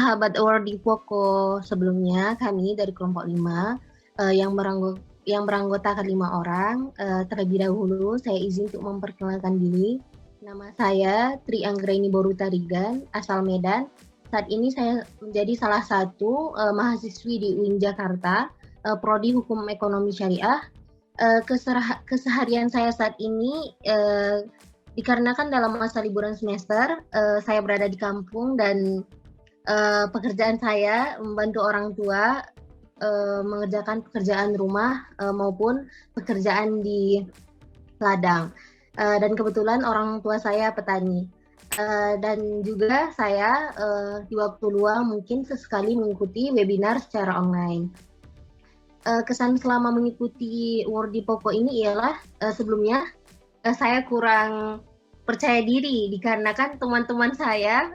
sahabat World di Poko, sebelumnya kami dari kelompok 5 yang beranggotakan 5 orang. Terlebih dahulu saya izin untuk memperkenalkan diri. Nama saya Tri Anggraini Boruta Rigan, asal Medan. Saat ini saya menjadi salah satu mahasiswi di UIN Jakarta, Prodi Hukum Ekonomi Syariah. Keseharian saya saat ini dikarenakan dalam masa liburan semester, saya berada di kampung dan pekerjaan saya membantu orang tua mengerjakan pekerjaan rumah maupun pekerjaan di ladang. Dan kebetulan orang tua saya petani. Dan juga saya di waktu luang mungkin sesekali mengikuti webinar secara online. Kesan selama mengikuti World di Poko ini ialah sebelumnya saya kurang percaya diri dikarenakan teman-teman saya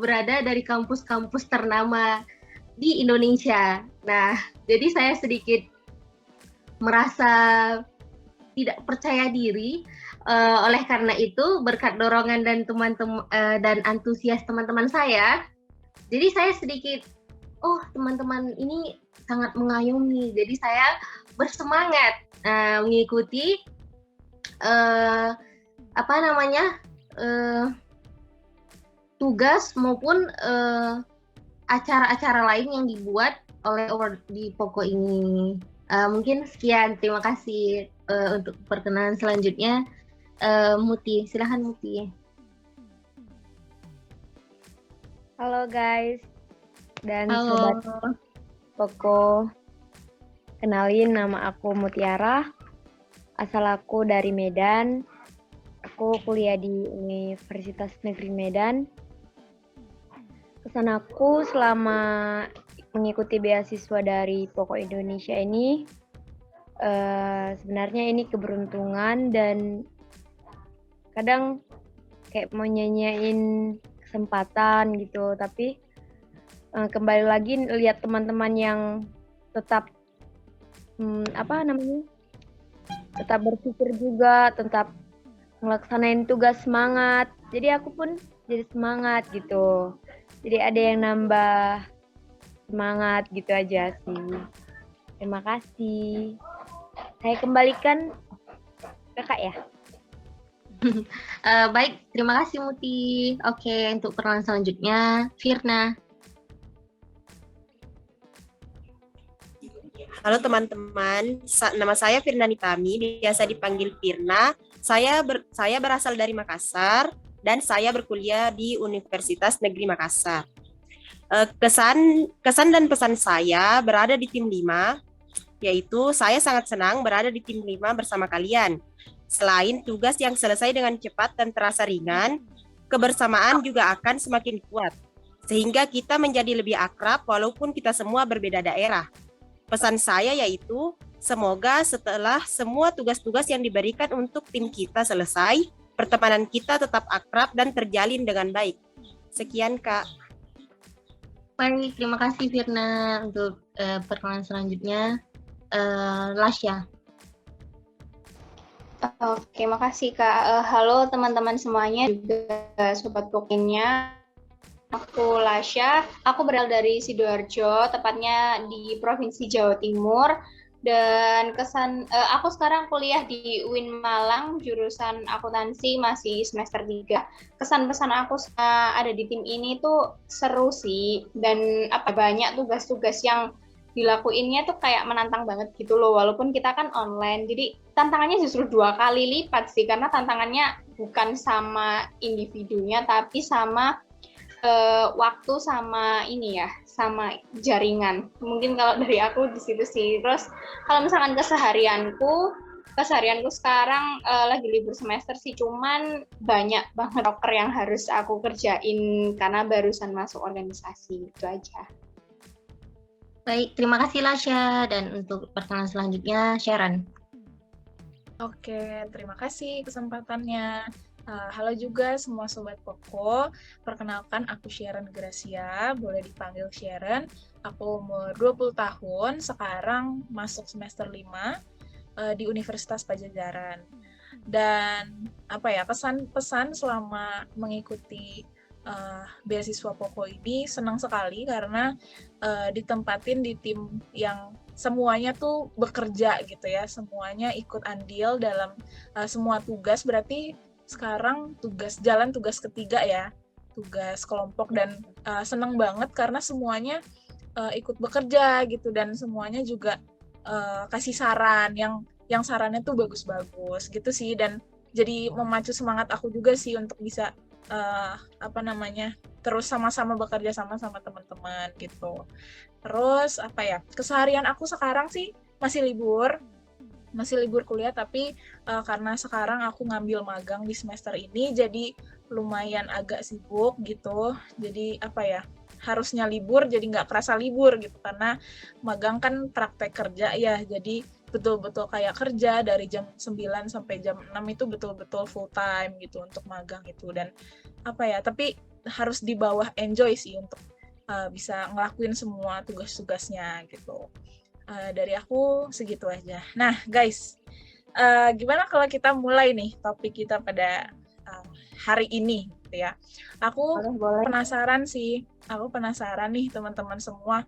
berada dari kampus-kampus ternama di Indonesia. Nah, jadi saya sedikit merasa tidak percaya diri. Oleh karena itu, berkat dorongan dan teman-teman dan antusias teman-teman saya, jadi saya sedikit, oh teman-teman ini sangat mengayomi. Jadi saya bersemangat mengikuti tugas maupun acara-acara lain yang dibuat oleh World di Poko ini. Mungkin sekian, terima kasih. Untuk perkenalan selanjutnya, Muti, silahkan Muti. Halo guys dan Halo. sobat Poko, kenalin nama aku Mutiara, asal aku dari Medan. Aku kuliah di Universitas Negeri Medan. Kesan aku selama mengikuti beasiswa dari Poko Indonesia ini, sebenarnya ini keberuntungan dan kadang kayak mau nyanyain kesempatan gitu, tapi kembali lagi lihat teman-teman yang tetap tetap berpikir juga, tetap ngelaksanain tugas semangat. Jadi aku pun jadi semangat gitu. Jadi ada yang nambah semangat gitu aja sih. Terima kasih. Saya kembalikan Kakak ya. Baik, terima kasih Muti. Oke, untuk perkenalan selanjutnya, Firna. Halo teman-teman, nama saya Firna Nitami, biasa dipanggil Firna. Saya berasal dari Makassar dan saya berkuliah di Universitas Negeri Makassar. Kesan dan pesan saya berada di tim 5, yaitu saya sangat senang berada di tim 5 bersama kalian. Selain tugas yang selesai dengan cepat dan terasa ringan, kebersamaan juga akan semakin kuat, sehingga kita menjadi lebih akrab walaupun kita semua berbeda daerah. Pesan saya yaitu, semoga setelah semua tugas-tugas yang diberikan untuk tim kita selesai, pertemanan kita tetap akrab dan terjalin dengan baik. Sekian, Kak. Baik, terima kasih Firna. Untuk perkenalan selanjutnya, Lasya. Oke, makasih Kak. Halo teman-teman semuanya, juga Sobat Pokinnya. Aku Lasya, aku berasal dari Sidoarjo, tepatnya di Provinsi Jawa Timur. Dan aku sekarang kuliah di UIN Malang, jurusan akuntansi, masih semester 3. Kesan-pesan aku ada di tim ini tuh seru sih, dan banyak tugas-tugas yang dilakuinnya tuh kayak menantang banget gitu loh, walaupun kita kan online. Jadi tantangannya justru 2 kali lipat sih, karena tantangannya bukan sama individunya, tapi sama waktu sama sama jaringan. Mungkin kalau dari aku di situ sih. Terus kalau misalkan keseharianku sekarang lagi libur semester sih, cuman banyak banget proker yang harus aku kerjain karena barusan masuk organisasi, itu aja. Baik, terima kasih Lasya. Dan untuk perkenalan selanjutnya, Sharon. Oke, terima kasih kesempatannya. Halo juga semua Sobat Poko, perkenalkan aku Sharon Gracia, boleh dipanggil Sharon. Aku umur 20 tahun, sekarang masuk semester 5 di Universitas Padjadjaran. Dan pesan-pesan selama mengikuti beasiswa Poko ini senang sekali karena ditempatin di tim yang semuanya tuh bekerja gitu ya, semuanya ikut andil dalam semua tugas. Berarti sekarang tugas ketiga ya, tugas kelompok, dan senang banget karena semuanya ikut bekerja gitu, dan semuanya juga kasih saran yang sarannya tuh bagus-bagus gitu sih, dan jadi memacu semangat aku juga sih untuk bisa terus sama-sama bekerja sama teman-teman gitu. Terus keseharian aku sekarang sih masih libur kuliah, tapi karena sekarang aku ngambil magang di semester ini, jadi lumayan agak sibuk gitu. Jadi harusnya libur jadi nggak kerasa libur gitu, karena magang kan praktek kerja ya, jadi betul-betul kayak kerja dari jam 9 sampai jam 6 itu betul-betul full time gitu untuk magang itu. Dan tapi harus di bawah enjoy sih untuk bisa ngelakuin semua tugas-tugasnya gitu. Dari aku segitu aja. Nah guys, gimana kalau kita mulai nih topik kita pada hari ini gitu ya. Aku Boleh. penasaran nih teman-teman semua,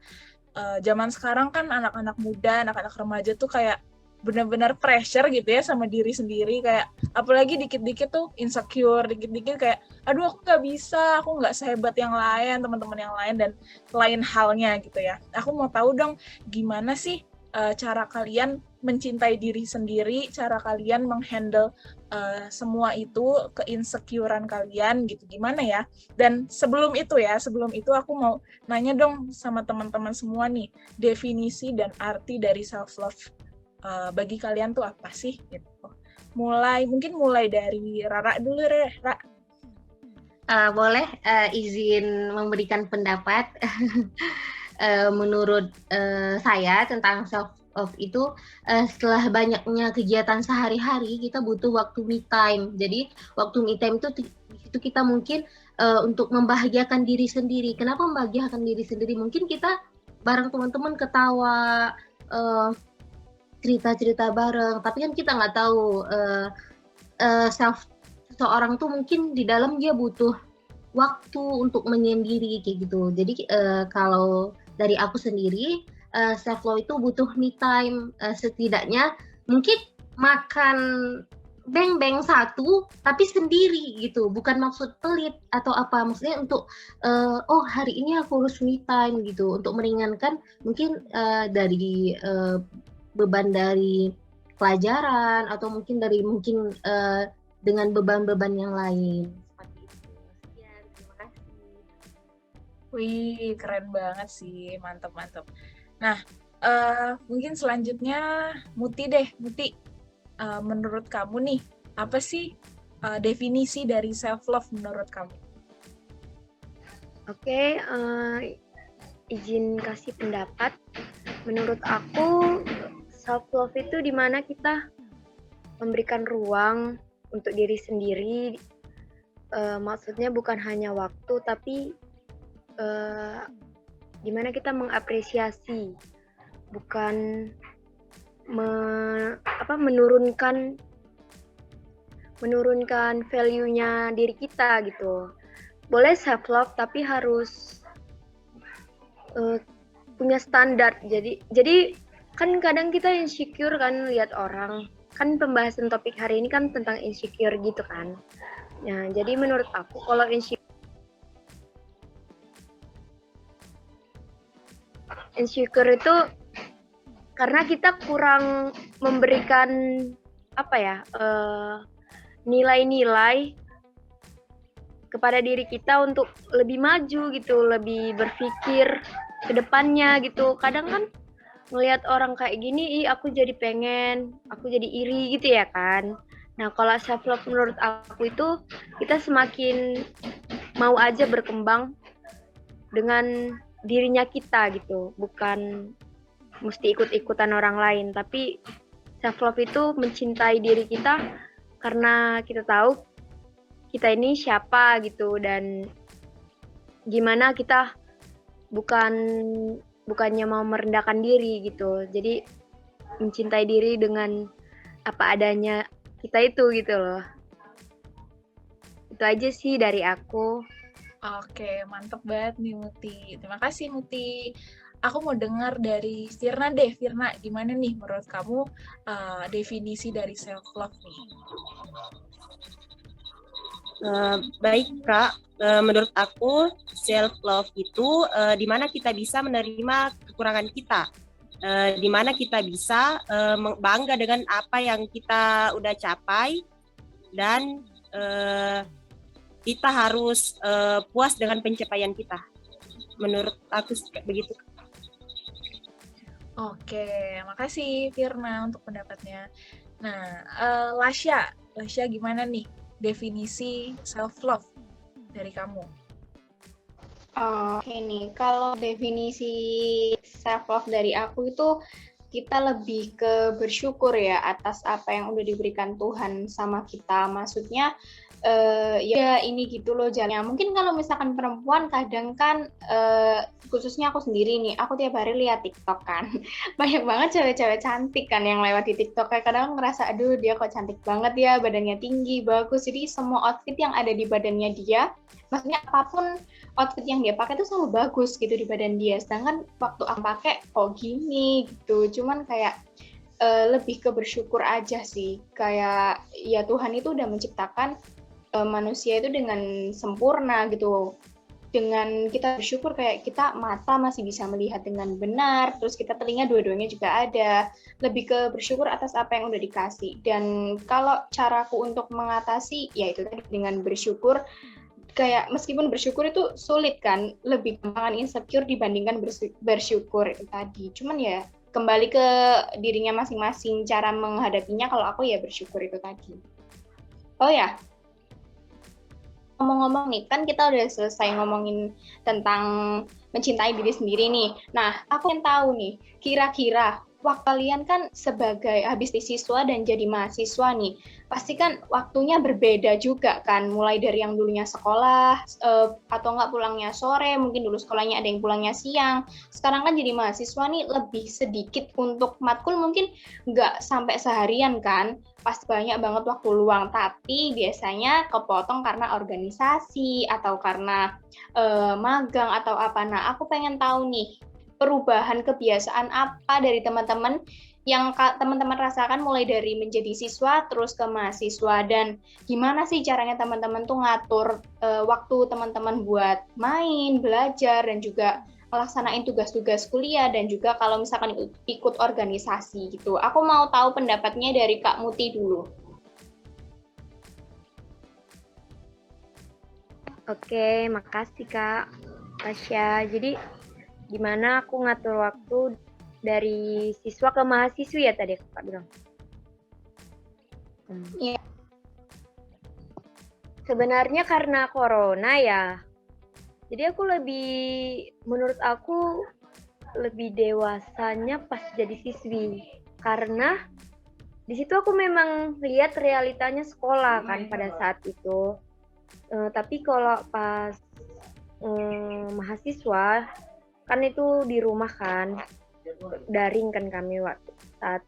zaman sekarang kan anak-anak muda, anak-anak remaja tuh kayak benar-benar pressure gitu ya sama diri sendiri, kayak apalagi dikit-dikit tuh insecure, dikit-dikit kayak aduh aku nggak bisa, aku nggak sehebat yang lain, teman-teman yang lain, dan lain halnya gitu ya. Aku mau tahu dong, gimana sih cara kalian mencintai diri sendiri, cara kalian menghandle semua itu, keinsecurean kalian gitu, gimana ya? Dan sebelum itu aku mau nanya dong sama teman-teman semua nih, definisi dan arti dari self love bagi kalian tuh apa sih gitu. Mungkin mulai dari Rara dulu deh, Ra. Boleh izin memberikan pendapat. Menurut saya tentang self love itu, setelah banyaknya kegiatan sehari-hari, kita butuh waktu me time. Jadi waktu me time itu di situ kita mungkin untuk membahagiakan diri sendiri. Kenapa membahagiakan diri sendiri? Mungkin kita bareng teman-teman ketawa, cerita-cerita bareng, tapi kan kita nggak tahu self seseorang tuh mungkin di dalam dia butuh waktu untuk menyendiri kayak gitu. Jadi kalau dari aku sendiri, self love itu butuh me time, setidaknya mungkin makan beng-beng satu tapi sendiri gitu, bukan maksud pelit atau apa, maksudnya untuk oh hari ini aku harus me time gitu, untuk meringankan mungkin dari beban dari pelajaran, atau mungkin dari dengan beban-beban yang lain. Seperti itu. Sekian, terima kasih. Wih, keren banget sih, mantap. Nah, mungkin selanjutnya Muti deh. Muti, menurut kamu nih, apa sih definisi dari self love menurut kamu? Oke, izin kasih pendapat. Menurut aku, self love itu dimana kita memberikan ruang untuk diri sendiri. Maksudnya bukan hanya waktu, tapi dimana kita mengapresiasi, bukan menurunkan value-nya diri kita gitu. Boleh self love tapi harus punya standar. Jadi kan kadang kita insecure kan lihat orang. Kan pembahasan topik hari ini kan tentang insecure gitu kan. Nah, jadi menurut aku kalau insecure itu karena kita kurang memberikan nilai-nilai kepada diri kita untuk lebih maju gitu, lebih berpikir ke depannya gitu. Kadang kan ngelihat orang kayak gini, aku jadi pengen, aku jadi iri gitu ya kan. Nah, kalau self love menurut aku itu kita semakin mau aja berkembang dengan dirinya kita gitu, bukan mesti ikut-ikutan orang lain, tapi self love itu mencintai diri kita karena kita tahu kita ini siapa gitu, dan gimana kita bukannya mau merendahkan diri gitu. Jadi mencintai diri dengan apa adanya kita itu gitu loh. Itu aja sih dari aku. Oke, mantep banget nih Muti. Terima kasih Muti. Aku mau dengar dari Firna deh. Firna, gimana nih menurut kamu definisi dari self love nih? Baik Kak, menurut aku self love itu di mana kita bisa menerima kekurangan kita, di mana kita bisa bangga dengan apa yang kita udah capai dan kita harus puas dengan pencapaian kita. Menurut aku begitu. Oke, makasih Firna untuk pendapatnya. Nah, Lasya gimana nih definisi self love dari kamu? Oke nih, kalau definisi self love dari aku itu kita lebih ke bersyukur ya atas apa yang udah diberikan Tuhan sama kita. Maksudnya ya ini gitu loh jalannya. Mungkin kalau misalkan perempuan kadang kan khususnya aku sendiri nih, aku tiap hari lihat TikTok kan. Banyak banget cewek-cewek cantik kan yang lewat di TikTok. Kayak kadang aku ngerasa aduh dia kok cantik banget ya, badannya tinggi, bagus. Jadi semua outfit yang ada di badannya dia, maksudnya apapun outfit yang dia pakai tuh selalu bagus gitu di badan dia. Sedangkan waktu aku pakai kok gini gitu. Cuman kayak lebih ke bersyukur aja sih. Kayak ya Tuhan itu udah menciptakan manusia itu dengan sempurna gitu. Dengan kita bersyukur kayak kita mata masih bisa melihat dengan benar, terus kita telinga dua-duanya juga ada. Lebih ke bersyukur atas apa yang udah dikasih. Dan kalau caraku untuk mengatasi ya itu tadi dengan bersyukur. Kayak meskipun bersyukur itu sulit kan, lebih gampang insecure dibandingkan bersyukur itu tadi. Cuman ya kembali ke dirinya masing-masing cara menghadapinya. Kalau aku ya bersyukur itu tadi. Oh ya, ngomong-ngomong nih, kan kita udah selesai ngomongin tentang mencintai diri sendiri nih. Nah, aku yang tahu nih, kira-kira waktu kalian kan sebagai habis di siswa dan jadi mahasiswa nih, pasti kan waktunya berbeda juga kan, mulai dari yang dulunya sekolah, atau nggak pulangnya sore, mungkin dulu sekolahnya ada yang pulangnya siang. Sekarang kan jadi mahasiswa nih lebih sedikit untuk matkul, mungkin nggak sampai seharian kan, pasti banyak banget waktu luang, tapi biasanya kepotong karena organisasi atau karena magang atau apa. Nah, aku pengen tahu nih, perubahan kebiasaan apa dari teman-teman yang teman-teman rasakan mulai dari menjadi siswa terus ke mahasiswa, dan gimana sih caranya teman-teman tuh ngatur waktu teman-teman buat main, belajar, dan juga melaksanain tugas-tugas kuliah, dan juga kalau misalkan ikut organisasi gitu. Aku mau tahu pendapatnya dari Kak Muti dulu. Oke, makasih Kak Tasya. Jadi gimana aku ngatur waktu dari siswa ke mahasiswa ya tadi Kak bilang? Iya. Sebenarnya karena corona ya, jadi aku menurut aku lebih dewasanya pas jadi siswi. Karena di situ aku memang lihat realitanya sekolah kan pada saat itu. Tapi kalau pas mahasiswa kan itu di rumah kan, daring kan kami waktu saat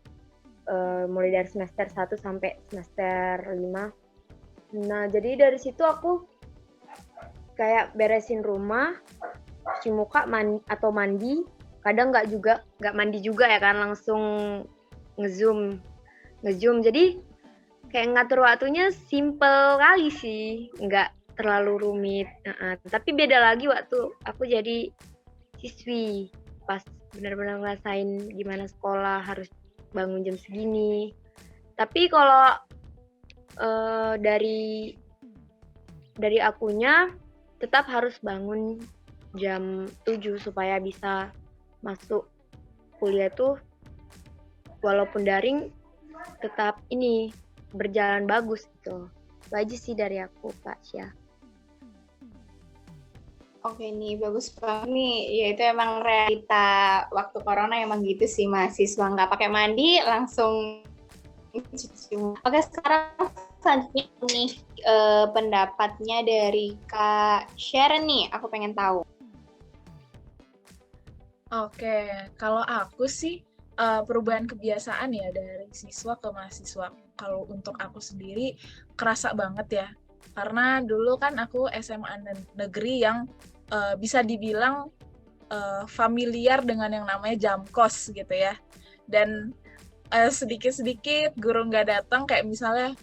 mulai dari semester 1 sampai semester 5. Nah, jadi dari situ aku kayak beresin rumah, cuci muka atau mandi. Kadang nggak mandi juga ya kan, langsung ngezoom. Jadi kayak ngatur waktunya simple kali sih, nggak terlalu rumit. Tapi beda lagi waktu aku jadi siswi, pas benar-benar ngerasain gimana sekolah harus bangun jam segini. Tapi kalau dari akunya tetap harus bangun jam 7 supaya bisa masuk kuliah tuh walaupun daring tetap ini berjalan bagus gitu. Itu aja sih dari aku, Kak Syah. Oke nih, bagus banget nih. Ya itu emang realita waktu corona emang gitu sih, mahasiswa nggak pakai mandi langsung cuci. Oke, sekarang selanjutnya nih pendapatnya dari Kak Sharon nih, aku pengen tahu. Oke, kalau aku sih perubahan kebiasaan ya dari siswa ke mahasiswa. Kalau untuk aku sendiri kerasa banget ya. Karena dulu kan aku SMA negeri yang bisa dibilang familiar dengan yang namanya jam kos gitu ya. Dan sedikit-sedikit guru nggak datang, kayak misalnya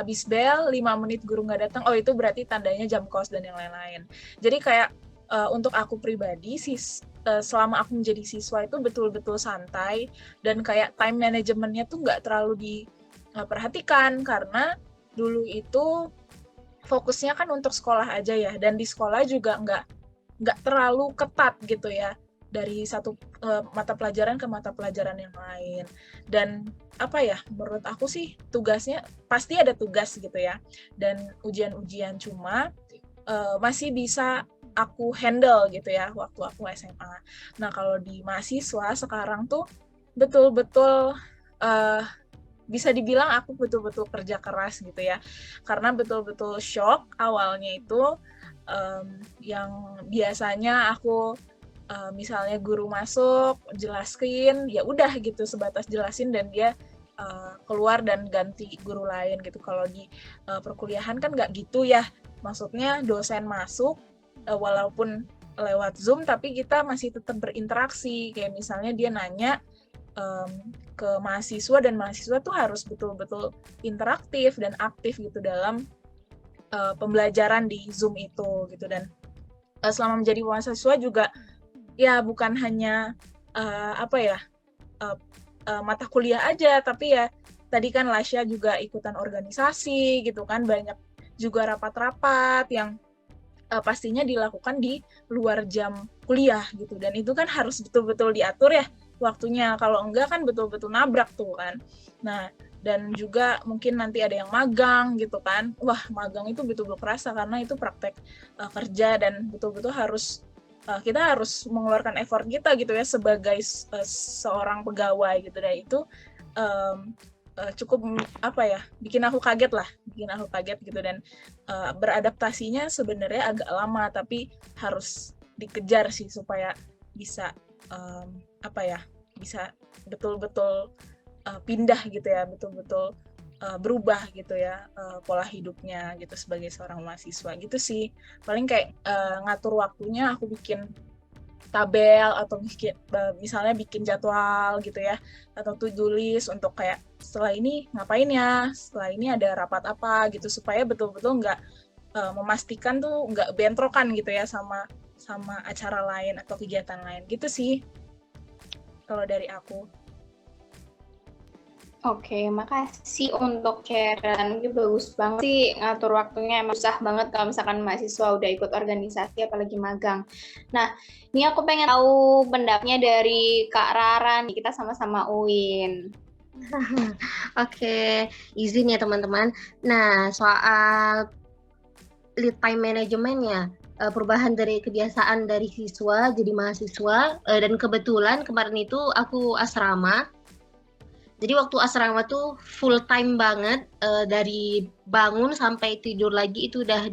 abis bel 5 menit guru nggak datang, oh itu berarti tandanya jam kos dan yang lain-lain. Jadi kayak untuk aku pribadi selama aku menjadi siswa itu betul-betul santai, dan kayak time managementnya tuh nggak terlalu diperhatikan, karena dulu itu fokusnya kan untuk sekolah aja ya, dan di sekolah juga nggak terlalu ketat gitu ya, dari satu mata pelajaran ke mata pelajaran yang lain. Dan apa ya, menurut aku sih tugasnya pasti ada tugas gitu ya, dan ujian-ujian, cuma masih bisa aku handle gitu ya waktu aku SMA. Nah kalau di mahasiswa sekarang tuh betul-betul bisa dibilang aku betul-betul kerja keras gitu ya, karena betul-betul shock awalnya itu, yang biasanya aku misalnya guru masuk jelasin, ya udah gitu sebatas jelasin dan dia keluar dan ganti guru lain gitu. Kalau di perkuliahan kan nggak gitu ya, maksudnya dosen masuk walaupun lewat Zoom tapi kita masih tetap berinteraksi, kayak misalnya dia nanya ke mahasiswa, dan mahasiswa tuh harus betul-betul interaktif dan aktif gitu dalam pembelajaran di Zoom itu gitu. Dan selama menjadi mahasiswa juga ya bukan hanya mata kuliah aja, tapi ya tadi kan Lasya juga ikutan organisasi gitu kan, banyak juga rapat-rapat yang pastinya dilakukan di luar jam kuliah gitu, dan itu kan harus betul-betul diatur ya waktunya, kalau enggak kan betul-betul nabrak tuh kan. Nah, dan juga mungkin nanti ada yang magang gitu kan, wah magang itu betul-betul kerasa karena itu praktek kerja, dan betul-betul harus kita harus mengeluarkan effort kita gitu ya sebagai seorang pegawai gitu, dan itu cukup bikin aku kaget gitu, dan beradaptasinya sebenarnya agak lama, tapi harus dikejar sih supaya bisa bisa betul-betul pindah gitu ya, betul-betul berubah gitu ya pola hidupnya gitu sebagai seorang mahasiswa gitu sih. Paling kayak ngatur waktunya, aku bikin tabel atau misalnya bikin jadwal gitu ya, atau to-do list untuk kayak setelah ini ngapain ya, setelah ini ada rapat apa gitu, supaya betul-betul nggak memastikan tuh nggak bentrokan gitu ya sama acara lain atau kegiatan lain gitu sih kalau dari aku. Oke, makasih untuk Sharon. Ini bagus banget sih, ngatur waktunya emang susah banget kalau misalkan mahasiswa udah ikut organisasi apalagi magang. Nah, ini aku pengen tahu pendapatnya dari Kak Rara nih, kita sama-sama UIN. Oke, izin ya teman-teman. Nah, soal lead time management-nya, perubahan dari kebiasaan dari siswa jadi mahasiswa, dan kebetulan kemarin itu aku asrama. Jadi waktu asrama tuh full time banget, dari bangun sampai tidur lagi itu udah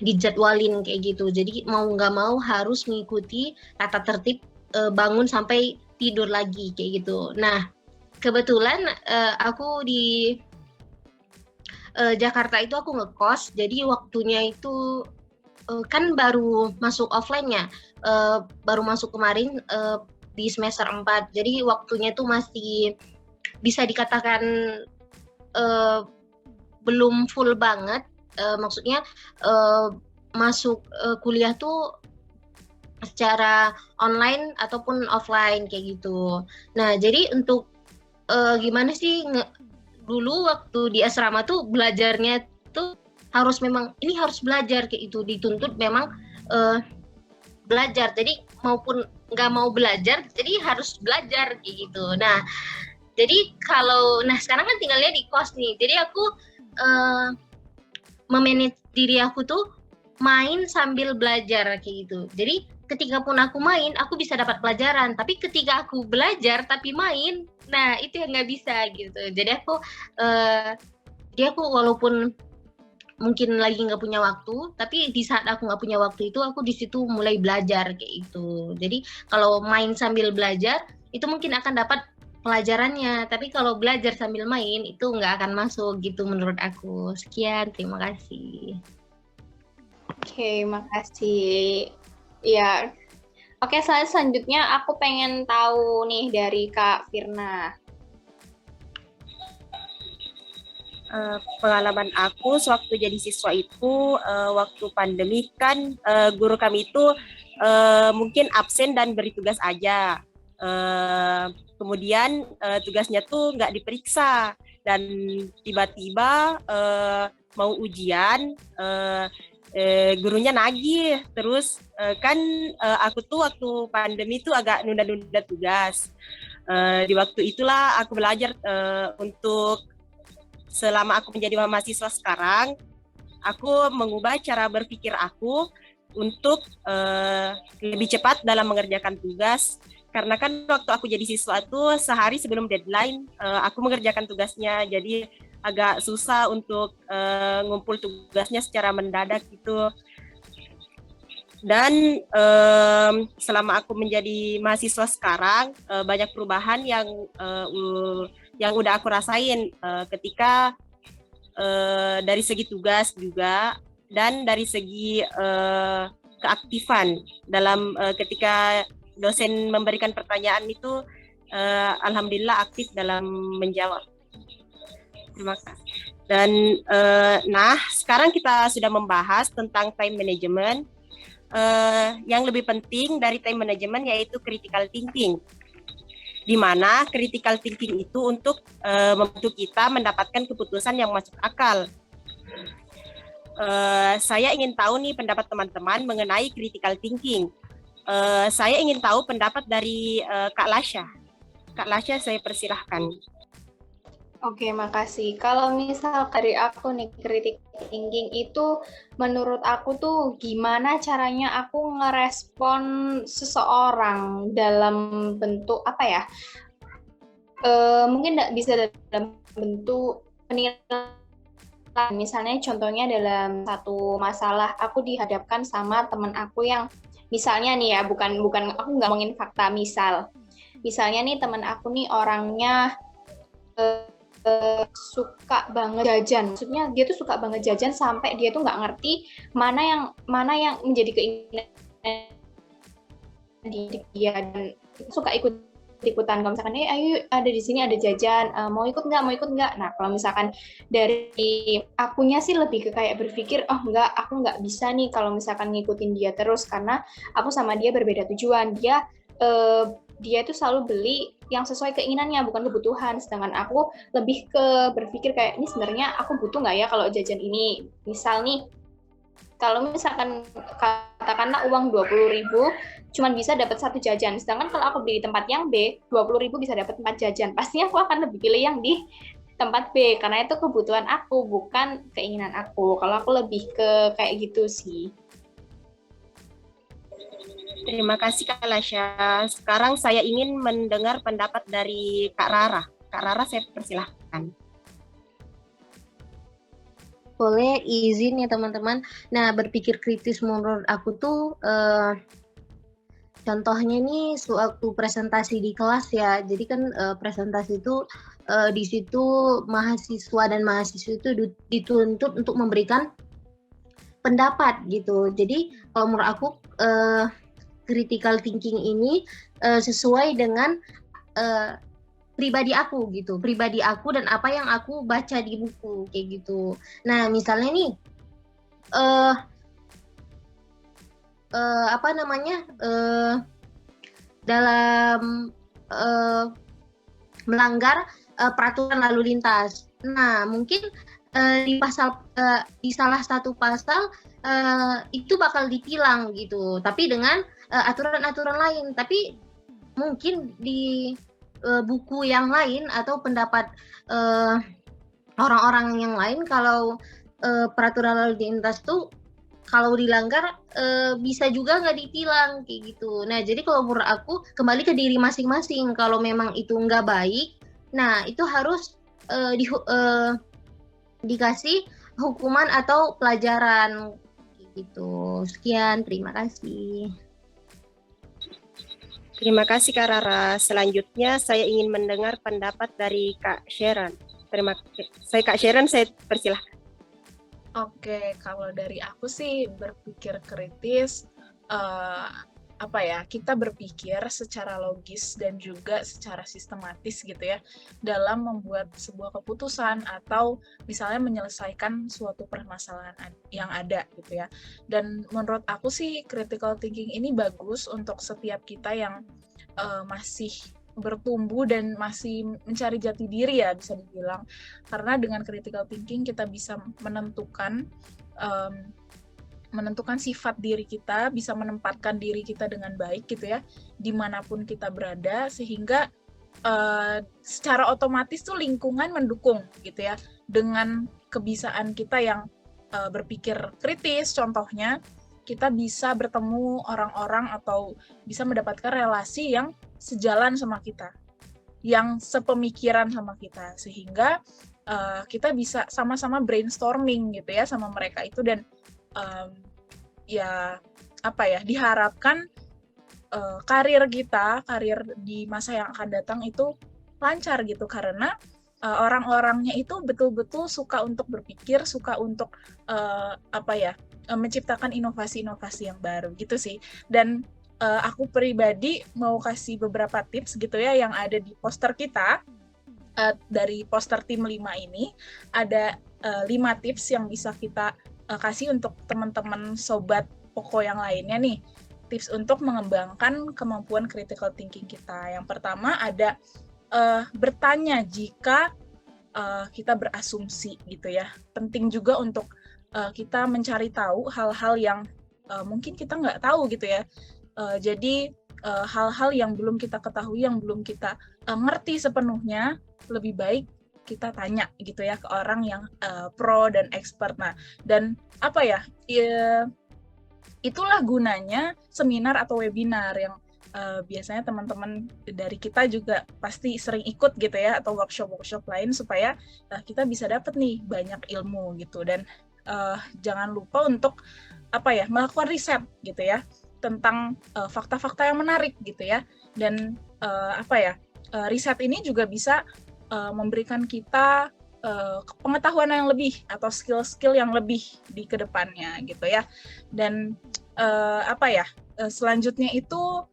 dijadwalin kayak gitu. Jadi mau nggak mau harus mengikuti tata tertib bangun sampai tidur lagi kayak gitu. Nah, kebetulan aku di Jakarta itu aku ngekos, jadi waktunya itu kan baru masuk offline-nya, baru masuk kemarin di semester 4. Jadi waktunya tuh masih bisa dikatakan belum full banget, maksudnya masuk kuliah tuh secara online ataupun offline kayak gitu. Nah, jadi untuk gimana sih dulu waktu di asrama tuh belajarnya tuh harus memang ini harus belajar kayak itu, dituntut memang belajar. Jadi maupun nggak mau belajar, jadi harus belajar kayak gitu. Nah, jadi sekarang kan tinggalnya di kos nih. Jadi aku memanage diri aku tuh main sambil belajar kayak gitu. Jadi ketika pun aku main, aku bisa dapat pelajaran. Tapi ketika aku belajar tapi main, nah itu yang nggak bisa gitu. Jadi aku walaupun mungkin lagi nggak punya waktu, tapi di saat aku nggak punya waktu itu, aku di situ mulai belajar kayak itu. Jadi kalau main sambil belajar, itu mungkin akan dapat pelajarannya. Tapi kalau belajar sambil main itu nggak akan masuk gitu menurut aku. Sekian, terima kasih. Oke, makasih. Ya, oke, selanjutnya aku pengen tahu nih dari Kak Firna. Pengalaman aku sewaktu jadi siswa itu waktu pandemi kan guru kami itu mungkin absen dan beri tugas aja. Kemudian tugasnya tuh nggak diperiksa dan tiba-tiba mau ujian gurunya nagih terus kan aku tuh waktu pandemi tuh agak nunda-nunda tugas. Di waktu itulah aku belajar untuk selama aku menjadi mahasiswa sekarang, aku mengubah cara berpikir aku untuk lebih cepat dalam mengerjakan tugas. Karena kan waktu aku jadi siswa itu sehari sebelum deadline, aku mengerjakan tugasnya. Jadi agak susah untuk ngumpul tugasnya secara mendadak gitu. Dan selama aku menjadi mahasiswa sekarang, banyak perubahan yang udah aku rasain ketika dari segi tugas juga dan dari segi keaktifan dalam ketika dosen memberikan pertanyaan itu alhamdulillah aktif dalam menjawab. Terima kasih. Dan nah sekarang kita sudah membahas tentang time management. Yang lebih penting dari time management yaitu critical thinking, di mana critical thinking itu untuk membantu kita mendapatkan keputusan yang masuk akal. Saya ingin tahu nih pendapat teman-teman mengenai critical thinking. Saya ingin tahu pendapat dari Kak Lasya. Kak Lasya, saya persilahkan. Oke, makasih. Kalau misal dari aku nih, critical thinking itu menurut aku tuh gimana caranya aku ngerespon seseorang dalam bentuk apa ya? Mungkin nggak bisa dalam bentuk penilaian. Misalnya contohnya dalam satu masalah aku dihadapkan sama teman aku yang misalnya nih ya, bukan aku nggak ngomongin fakta, misal. Misalnya nih teman aku nih orangnya suka banget jajan, maksudnya dia tuh suka banget jajan sampai dia tuh nggak ngerti mana yang menjadi keinginan dia dan suka ikutan. Kalau misalkan ayo ada di sini ada jajan, mau ikut nggak. Nah kalau misalkan dari akunya sih lebih ke kayak berpikir enggak, aku nggak bisa nih kalau misalkan ngikutin dia terus, karena aku sama dia berbeda tujuan. Dia itu selalu beli yang sesuai keinginannya, bukan kebutuhan. Sedangkan aku lebih ke berpikir kayak, ini sebenarnya aku butuh nggak ya kalau jajan ini. Misal nih, kalau misalkan katakanlah uang 20.000, cuman bisa dapat satu jajan. Sedangkan kalau aku beli di tempat yang B, 20.000 bisa dapat 4 jajan. Pastinya aku akan lebih pilih yang di tempat B, karena itu kebutuhan aku, bukan keinginan aku. Kalau aku lebih ke kayak gitu sih. Terima kasih Kak Lasya. Sekarang saya ingin mendengar pendapat dari Kak Rara. Kak Rara, saya persilahkan. Boleh izin ya teman-teman. Nah, berpikir kritis menurut aku tuh contohnya nih sewaktu presentasi di kelas ya. Jadi kan presentasi itu di situ mahasiswa dan mahasiswa itu dituntut untuk memberikan pendapat gitu. Jadi kalau menurut aku critical thinking ini sesuai dengan pribadi aku dan apa yang aku baca di buku kayak gitu. Nah misalnya nih dalam melanggar peraturan lalu lintas. Nah mungkin di salah satu pasal itu bakal ditilang gitu, tapi dengan aturan-aturan lain. Tapi mungkin di buku yang lain atau pendapat orang-orang yang lain, kalau peraturan lalu lintas tuh kalau dilanggar bisa juga nggak ditilang kayak gitu. Nah jadi kalau menurut aku kembali ke diri masing-masing. Kalau memang itu nggak baik, nah itu harus dikasih hukuman atau pelajaran gitu. Sekian, terima kasih. Terima kasih Kak Rara. Selanjutnya saya ingin mendengar pendapat dari Kak Sharon. Kak Sharon, saya persilahkan. Oke, kalau dari aku sih berpikir kritis, eh, kita berpikir secara logis dan juga secara sistematis gitu ya, dalam membuat sebuah keputusan atau misalnya menyelesaikan suatu permasalahan yang ada gitu ya. Dan menurut aku sih critical thinking ini bagus untuk setiap kita yang masih bertumbuh dan masih mencari jati diri ya bisa dibilang, karena dengan critical thinking kita bisa menentukan sifat diri kita, bisa menempatkan diri kita dengan baik gitu ya, dimanapun kita berada, sehingga secara otomatis tuh lingkungan mendukung gitu ya, dengan kebiasaan kita yang berpikir kritis. Contohnya, kita bisa bertemu orang-orang atau bisa mendapatkan relasi yang sejalan sama kita, yang sepemikiran sama kita, sehingga kita bisa sama-sama brainstorming gitu ya sama mereka itu. Dan diharapkan karir di masa yang akan datang itu lancar gitu, karena orang-orangnya itu betul-betul suka untuk berpikir, suka untuk menciptakan inovasi-inovasi yang baru gitu sih. Dan aku pribadi mau kasih beberapa tips gitu ya yang ada di poster kita. Dari poster tim 5 ini ada 5 tips yang bisa kita kasih untuk teman-teman sobat Poko yang lainnya nih. Tips untuk mengembangkan kemampuan critical thinking kita. Yang pertama ada bertanya jika kita berasumsi gitu ya. Penting juga untuk kita mencari tahu hal-hal yang mungkin kita nggak tahu gitu ya. Jadi hal-hal yang belum kita ketahui, yang belum kita ngerti sepenuhnya, lebih baik kita tanya gitu ya ke orang yang pro dan expert. Nah, dan itulah gunanya seminar atau webinar yang biasanya teman-teman dari kita juga pasti sering ikut gitu ya, atau workshop-workshop lain, supaya kita bisa dapat nih banyak ilmu gitu. Dan jangan lupa untuk melakukan riset gitu ya tentang fakta-fakta yang menarik gitu ya. Dan riset ini juga bisa memberikan kita pengetahuan yang lebih atau skill-skill yang lebih di kedepannya gitu ya. Dan selanjutnya itu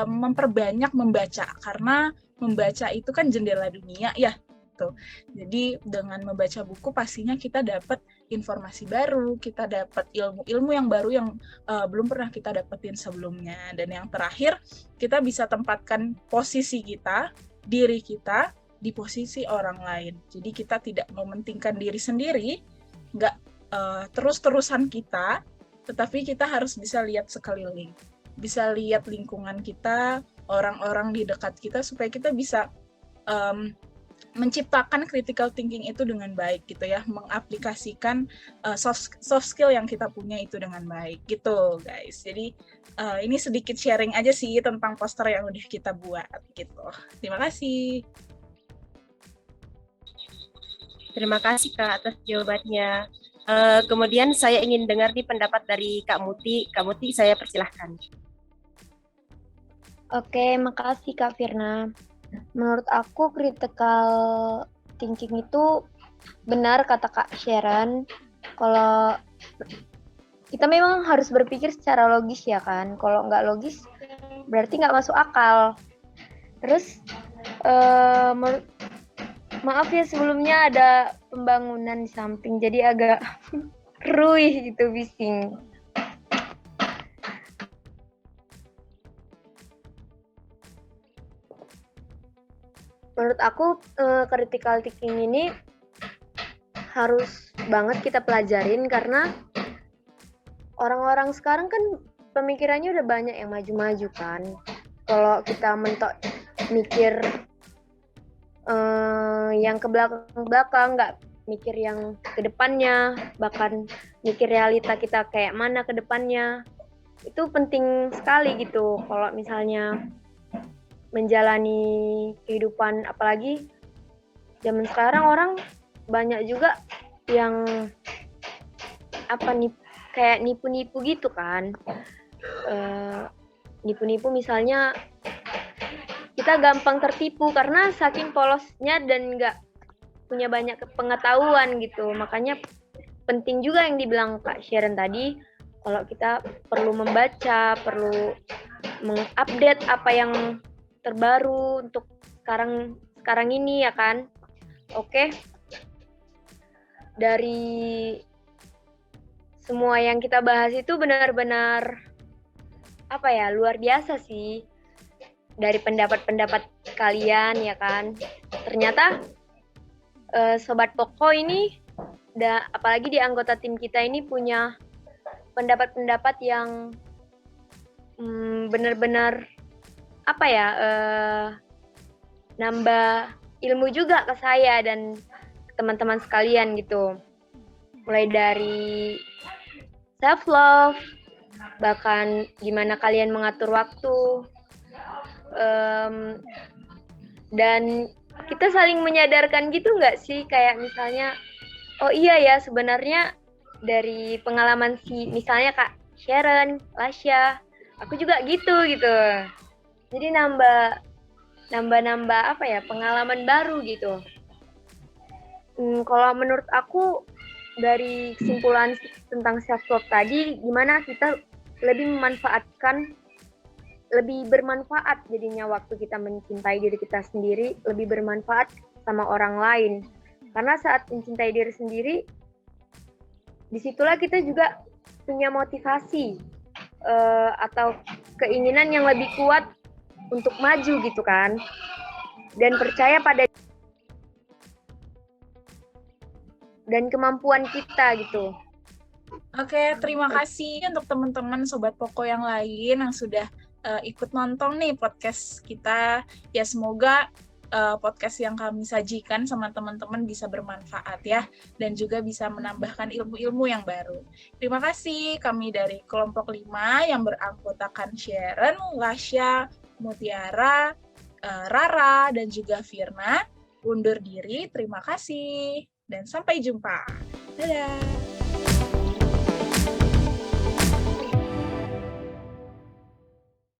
memperbanyak membaca, karena membaca itu kan jendela dunia ya. Jadi dengan membaca buku pastinya kita dapat informasi baru, kita dapat ilmu-ilmu yang baru yang belum pernah kita dapetin sebelumnya. Dan yang terakhir, kita bisa tempatkan posisi kita, diri kita di posisi orang lain. Jadi kita tidak mementingkan diri sendiri, nggak terus-terusan kita, tetapi kita harus bisa lihat sekeliling, bisa lihat lingkungan kita, orang-orang di dekat kita, supaya kita bisa menciptakan critical thinking itu dengan baik gitu ya, mengaplikasikan soft skill yang kita punya itu dengan baik gitu guys. Jadi ini sedikit sharing aja sih tentang poster yang udah kita buat gitu. Terima kasih. Terima kasih Kak atas jawabannya. Kemudian saya ingin dengar nih pendapat dari Kak Muti. Kak Muti, saya persilahkan. Oke, makasih Kak Firna. Menurut aku critical thinking itu benar kata Kak Sharon. Kalau kita memang harus berpikir secara logis ya kan. Kalau nggak logis berarti nggak masuk akal. Terus maaf ya sebelumnya ada pembangunan di samping, jadi agak ruih gitu, bising. Menurut aku critical thinking ini harus banget kita pelajarin, karena orang-orang sekarang kan pemikirannya udah banyak yang maju-maju kan. Kalau kita mentok mikir yang ke belakang, nggak mikir yang ke depannya, bahkan mikir realita kita kayak mana ke depannya, itu penting sekali gitu. Kalau misalnya menjalani kehidupan, apalagi zaman sekarang orang banyak juga yang kayak nipu-nipu gitu kan. Nipu-nipu misalnya kita gampang tertipu karena saking polosnya dan nggak punya banyak pengetahuan gitu. Makanya penting juga yang dibilang Kak Sharon tadi, kalau kita perlu membaca, perlu mengupdate apa yang terbaru untuk sekarang ini ya kan. Oke. Dari semua yang kita bahas itu benar-benar luar biasa sih. Dari pendapat-pendapat kalian ya kan. Ternyata Sobat Poko ini, apalagi di anggota tim kita ini punya pendapat-pendapat yang benar-benar nambah ilmu juga ke saya dan teman-teman sekalian gitu. Mulai dari self love, bahkan gimana kalian mengatur waktu, dan kita saling menyadarkan gitu nggak sih, kayak misalnya oh iya ya sebenarnya dari pengalaman misalnya Kak Sharon, Lasya, aku juga gitu. Jadi nambah pengalaman baru gitu. Kalau menurut aku dari kesimpulan tentang self love tadi, gimana kita lebih bermanfaat jadinya waktu kita mencintai diri kita sendiri, lebih bermanfaat sama orang lain. Karena saat mencintai diri sendiri, disitulah kita juga punya motivasi atau keinginan yang lebih kuat untuk maju gitu kan. Dan percaya pada dan kemampuan kita gitu. Oke, terima kasih untuk teman-teman Sobat Poko yang lain yang sudah ikut nonton nih podcast kita. Ya semoga podcast yang kami sajikan sama teman-teman bisa bermanfaat ya, dan juga bisa menambahkan ilmu-ilmu yang baru. Terima kasih, kami dari kelompok 5 yang beranggotakan Sharon, Lasya, Mutiara, Rara, dan juga Firna. Undur diri, terima kasih, dan sampai jumpa. Dadah!